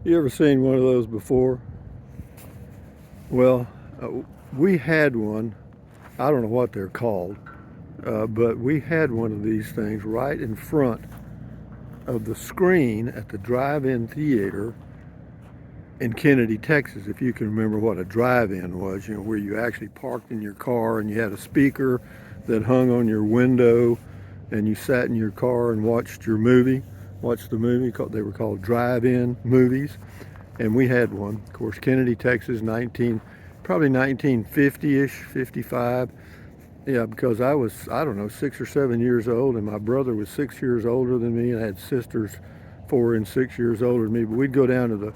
You ever seen one of those before? Well, we had one. I don't know what they're called, but we had one of these things right in front of the screen at the drive-in theater in Kennedy, Texas. If you can remember what a drive-in was, where you actually parked in your car and you had a speaker that hung on your window, and you sat in your car and watched your movie. Watched the movie. They were called drive-in movies. And we had one. Of course, Kennedy, Texas, probably 1950-ish, 55. Yeah, because I don't know, 6 or 7 years old, and my brother was 6 years older than me, and I had sisters 4 and 6 years older than me. But we'd go down to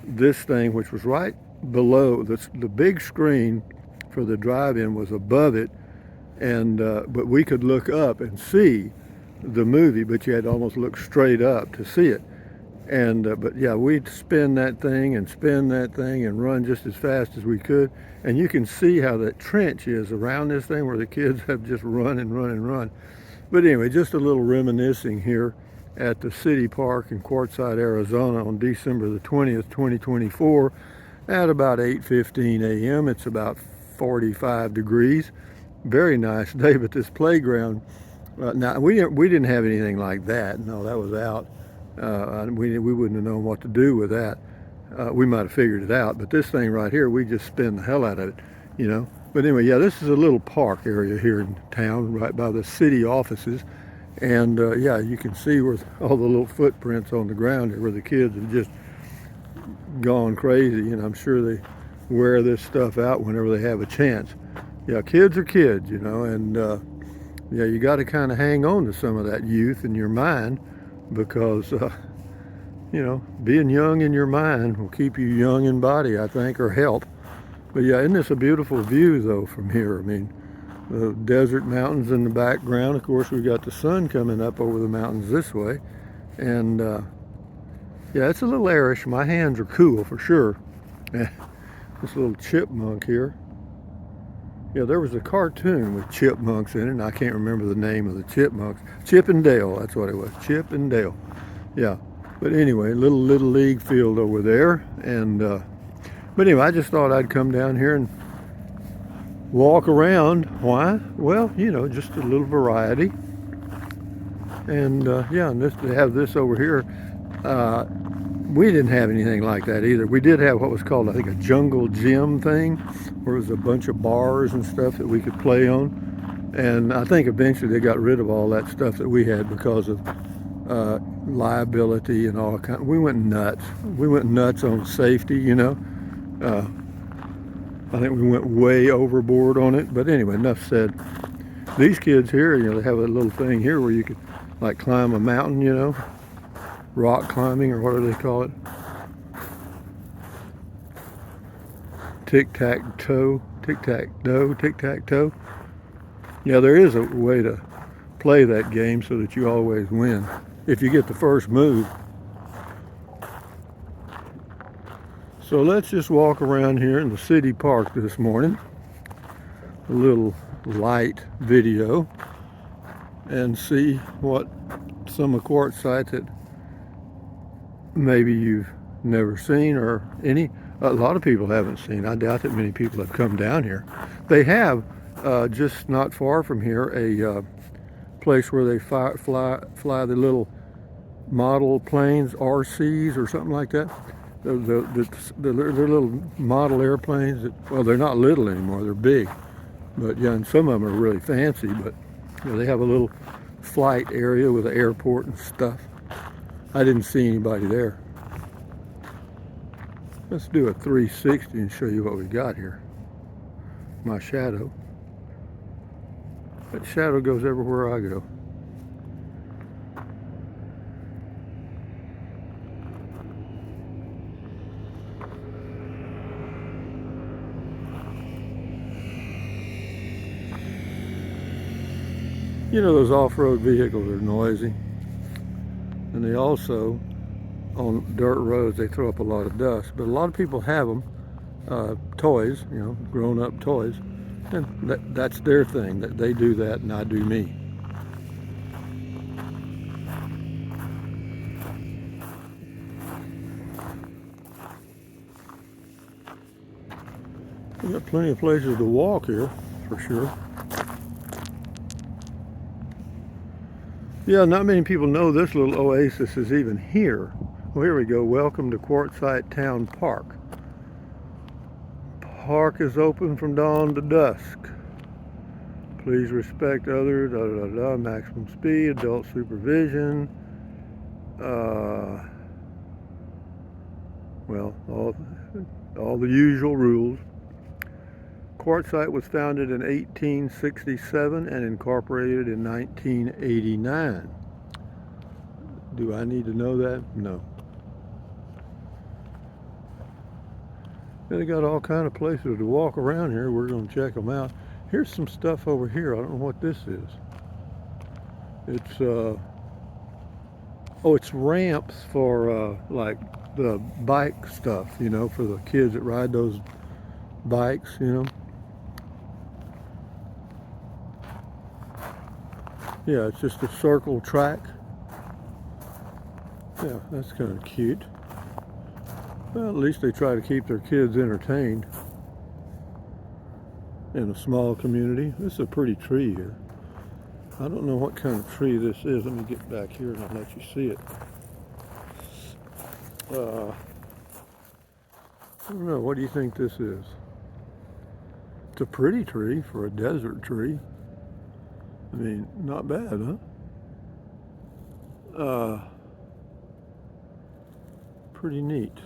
this thing, which was right below the big screen for the drive-in was above it, and but we could look up and see the movie, but you had to almost look straight up to see it. And but yeah, we'd spin that thing and run just as fast as we could. And you can see how that trench is around this thing where the kids have just run and run and run. But anyway, just a little reminiscing here at the City Park in Quartzsite, Arizona on December the 20th, 2024 at about 8:15 a.m. It's about 45 degrees. Very nice day, but this playground, now we didn't have anything like that. No, that was out. We wouldn't have known what to do with that. We might have figured it out, but this thing right here, we just spin the hell out of it. But anyway, yeah, this is a little park area here in town, right by the city offices. And yeah, you can see where all the little footprints on the ground here, where the kids have just gone crazy. And I'm sure they wear this stuff out whenever they have a chance. Yeah, kids are kids, and yeah, you got to kind of hang on to some of that youth in your mind, because being young in your mind will keep you young in body, I think, or health. But yeah, isn't this a beautiful view though from here? I mean, the desert mountains in the background. Of course, we've got the sun coming up over the mountains this way, and yeah, it's a little airish. My hands are cool for sure. This little chipmunk here. Yeah, there was a cartoon with chipmunks in it, and I can't remember the name of the chipmunks. Chip and Dale, that's what it was. Chip and Dale. Yeah. But anyway, little league field over there, and but anyway, I just thought I'd come down here and walk around. Why? Well, just a little variety. And yeah, and they have this over here. We didn't have anything like that either. We did have what was called, I think, a jungle gym thing, where it was a bunch of bars and stuff that we could play on. And I think eventually they got rid of all that stuff that we had because of liability and all kind. We went nuts. We went nuts on safety, I think we went way overboard on it. But anyway, enough said. These kids here, they have a little thing here where you could like climb a mountain, rock climbing, or what do they call it? Tic-tac-toe, tic-tac-toe, tic-tac-toe. Yeah, there is a way to play that game so that you always win if you get the first move. So let's just walk around here in the city park this morning. A little light video, and see what some of Quartzsite that maybe you've never seen, or a lot of people haven't seen. I doubt that many people have come down here. They have just not far from here a place where they fly the little model planes, RCs or something like that. The little model airplanes well, they're not little anymore, they're big. But yeah, and some of them are really fancy, but they have a little flight area with an airport and stuff. I didn't see anybody there. Let's do a 360 and show you what we got here. My shadow. That shadow goes everywhere I go. Those off-road vehicles are noisy, and they also, on dirt roads, they throw up a lot of dust. But a lot of people have them, toys, grown-up toys, and that's their thing. That they do that, and I do me. Got plenty of places to walk here, for sure. Yeah, not many people know this little oasis is even here. Well, here we go. Welcome to Quartzsite Town Park. Park is open from dawn to dusk. Please respect others. Maximum speed, adult supervision. Well, all the usual rules. Quartzsite was founded in 1867 and incorporated in 1989. Do I need to know that? No. They got all kind of places to walk around here. We're going to check them out. Here's some stuff over here. I don't know what this is. It's it's ramps for like the bike stuff, you know, for the kids that ride those bikes, you know. Yeah, it's just a circle track. Yeah, that's kind of cute. Well, at least they try to keep their kids entertained in a small community. This is a pretty tree here. I don't know what kind of tree this is. Let me get back here and I'll let you see it. I don't know. What do you think this is? It's a pretty tree for a desert tree. I mean, not bad, huh? Pretty neat.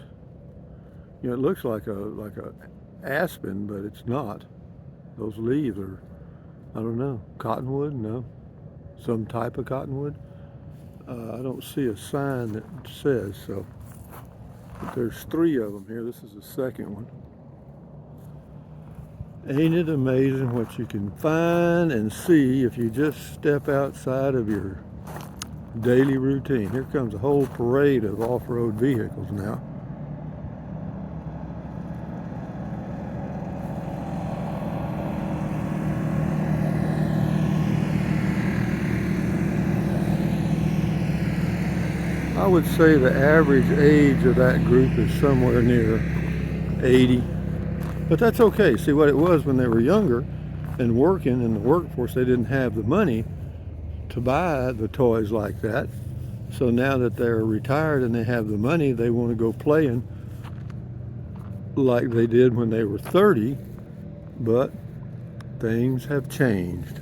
You know, it looks like a aspen, but it's not. Those leaves are, I don't know, cottonwood? No, some type of cottonwood. I don't see a sign that says so. But there's 3 of them here. This is the second one. Ain't it amazing what you can find and see if you just step outside of your daily routine? Here comes a whole parade of off-road vehicles now. I would say the average age of that group is somewhere near 80. But that's okay. See, what it was when they were younger and working in the workforce, they didn't have the money to buy the toys like that. So now that they're retired and they have the money, they want to go playing like they did when they were 30. But things have changed.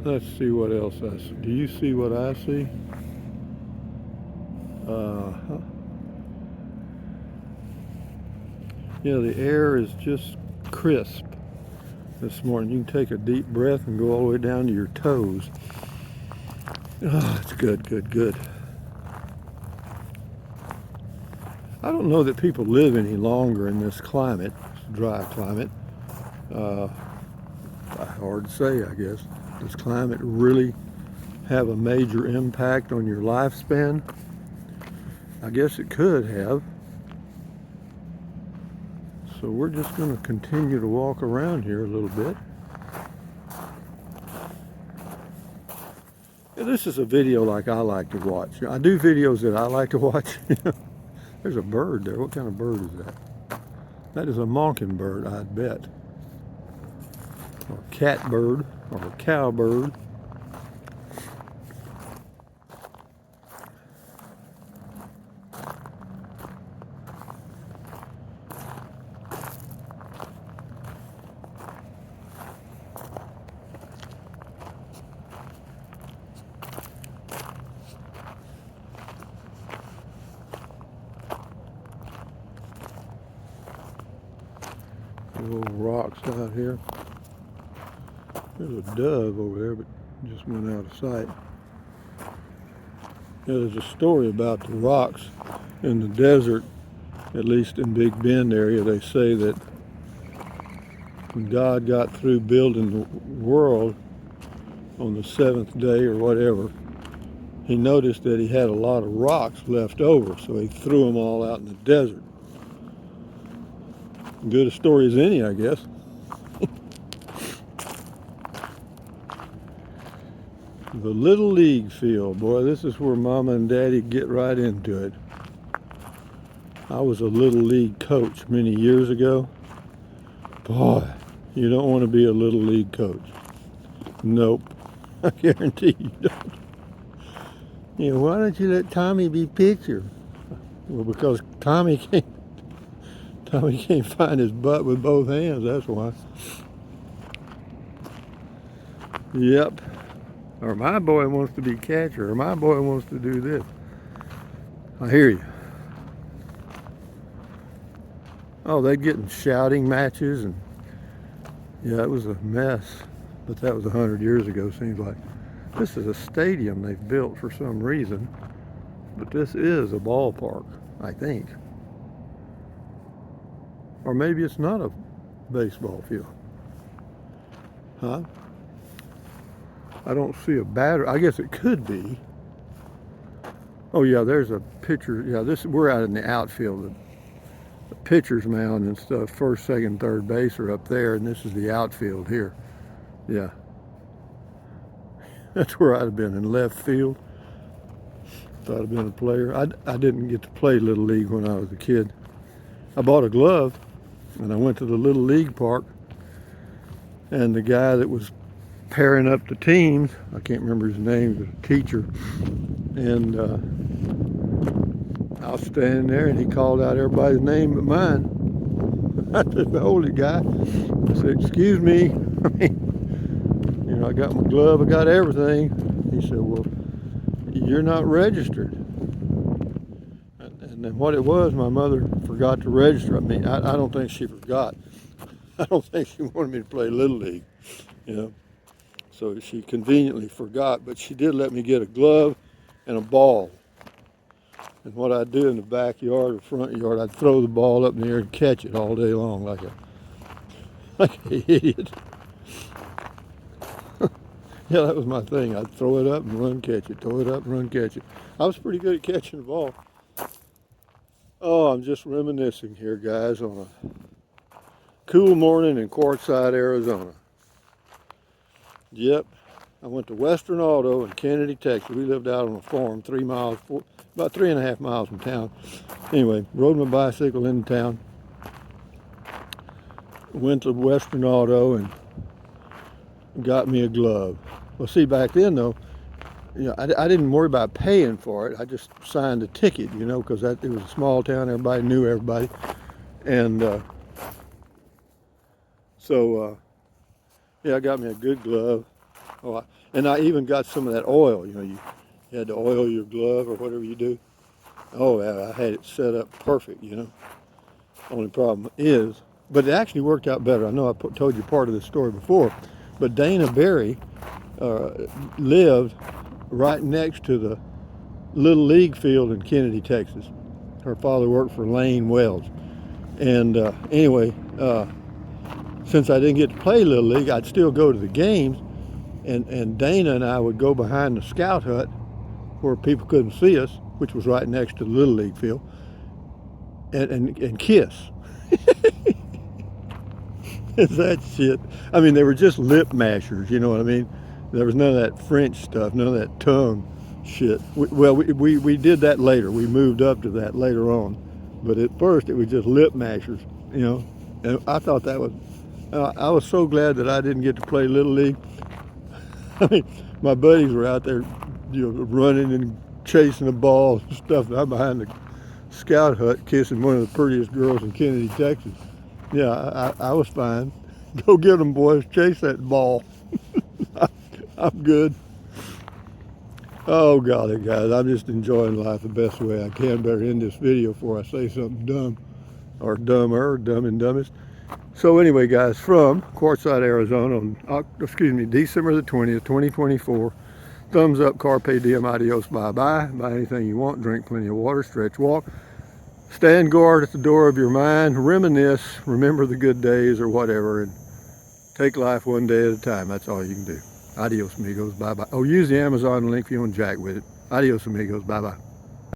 Let's see what else I see. Do you see what I see? Yeah, the air is just crisp this morning. You can take a deep breath and go all the way down to your toes. Oh, it's good, good, good. I don't know that people live any longer in this climate, dry climate. Hard to say, I guess. Does climate really have a major impact on your lifespan? I guess it could have. So we're just going to continue to walk around here a little bit. Yeah, this is a video like I like to watch. I do videos that I like to watch. There's a bird there. What kind of bird is that? That is a mockingbird, I'd bet. Or a catbird, or a cowbird. Little rocks out here. There's a dove over there, but just went out of sight. Yeah, there's a story about the rocks in the desert, at least in Big Bend area. They say that when God got through building the world on the 7th day or whatever, he noticed that he had a lot of rocks left over, so he threw them all out in the desert. Good a story as any, I guess. The Little League field. Boy, this is where Mama and Daddy get right into it. I was a little league coach many years ago. Boy, you don't want to be a little league coach. Nope. I guarantee you don't. You know, why don't you let Tommy be pitcher? Well, because Tommy can't find his butt with both hands, that's why. Yep. Or my boy wants to be catcher, or my boy wants to do this. I hear you. Oh, they get in shouting matches, and yeah, it was a mess. But that was 100 years ago, seems like. This is a stadium they've built for some reason, but this is a ballpark, I think. Or maybe it's not a baseball field. Huh? I don't see a batter. I guess it could be. Oh yeah, there's a pitcher. Yeah, we're out in the outfield. The pitcher's mound and stuff. First, second, third base are up there, and this is the outfield here. Yeah. That's where I'd have been, in left field. Thought I'd been a player. I didn't get to play Little League when I was a kid. I bought a glove, and I went to the Little League park, and the guy that was pairing up the teams, I can't remember his name, he was a teacher, and I was standing there, and he called out everybody's name but mine. I said, "Hold it, guy." I said, "Excuse me." You know, I got my glove, I got everything. He said, "Well, you're not registered." And then what it was, my mother forgot to register. I mean, I don't think she forgot. I don't think she wanted me to play Little League, you know. So she conveniently forgot, but she did let me get a glove and a ball. And what I'd do in the backyard or front yard, I'd throw the ball up in the air and catch it all day long like an idiot. Yeah, that was my thing. I'd throw it up and run catch it, throw it up and run catch it. I was pretty good at catching the ball. Oh, I'm just reminiscing here, guys, on a cool morning in Quartzsite, Arizona. Yep, I went to Western Auto in Kennedy, Texas. We lived out on a farm about 3.5 miles from town. Anyway, rode my bicycle into town. Went to Western Auto and got me a glove. Well, see, back then though, you know, I didn't worry about paying for it. I just signed a ticket, you know, because it was a small town. Everybody knew everybody, and yeah, I got me a good glove. Oh, and I even got some of that oil. You know, you had to oil your glove or whatever you do. Oh, yeah, I had it set up perfect. You know, only problem is, but it actually worked out better. I know I told you part of this story before, but Dana Berry lived right next to the Little League field in Kennedy, Texas. Her father worked for Lane Wells. And anyway, since I didn't get to play Little League, I'd still go to the games. And Dana and I would go behind the scout hut where people couldn't see us, which was right next to the Little League field, and kiss. That shit. I mean, they were just lip mashers, you know what I mean? There was none of that French stuff, none of that tongue shit. We did that later. We moved up to that later on. But at first, it was just lip mashers, you know? And I thought that was, I was so glad that I didn't get to play Little League. I mean, my buddies were out there, you know, running and chasing the ball and stuff. And I'm behind the scout hut kissing one of the prettiest girls in Kennedy, Texas. Yeah, I was fine. Go get them, boys. Chase that ball. I'm good. Oh, golly, guys. I'm just enjoying life the best way I can. Better end this video before I say something dumb or dumber, dumb and dumbest. So anyway, guys, from Quartzsite, Arizona, on, December the 20th, 2024. Thumbs up, carpe diem, adios, bye-bye. Buy anything you want, drink plenty of water, stretch, walk. Stand guard at the door of your mind, reminisce, remember the good days or whatever, and take life one day at a time. That's all you can do. Adios, amigos. Bye-bye. Oh, use the Amazon link if you want to jack with it. Adios, amigos. Bye-bye.